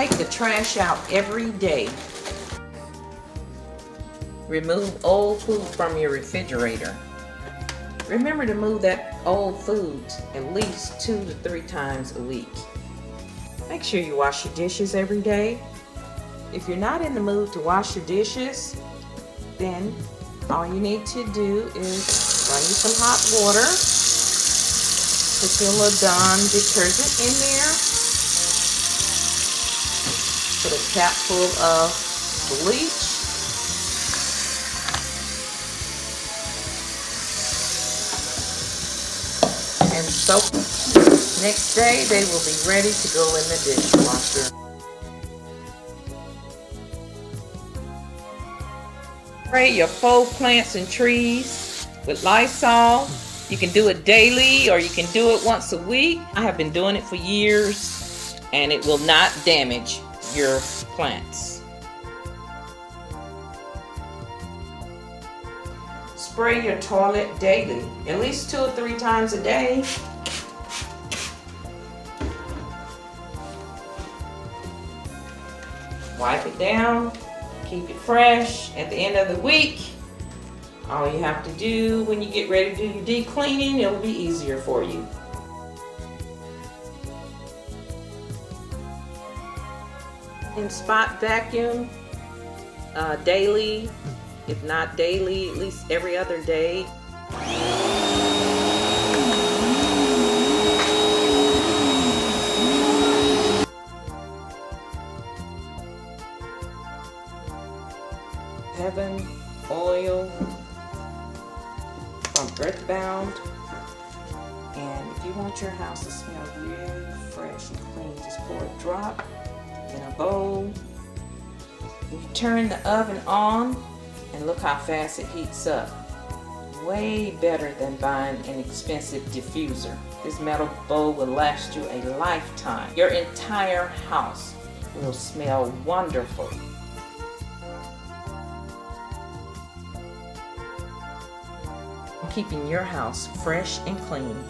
Take the trash out every day. Remove old food from your refrigerator. Remember to move that old food at least 2 to 3 times a week. Make sure you wash your dishes every day. If you're not in the mood to wash your dishes, then all you need to do is run you some hot water. Put your little Dawn detergent in there. Put a cap full of bleach. And soap. Next day, they will be ready to go in the dishwasher. Spray your faux plants and trees with Lysol. You can do it daily or you can do it once a week. I have been doing it for years and it will not damage your plants. Spray your toilet daily, at least 2 or 3 times a day. Wipe it down, keep it fresh. At the end of the week, all you have to do when you get ready to do your deep cleaning, it'll be easier for you. And spot vacuum daily, if not daily, at least every other day. Heaven oil from Earthbound. And if you want your house to smell really fresh and clean, just pour a drop in a bowl. You turn the oven on and look how fast it heats up. Way better than buying an expensive diffuser. This metal bowl will last you a lifetime. Your entire house will smell wonderful. Keeping your house fresh and clean.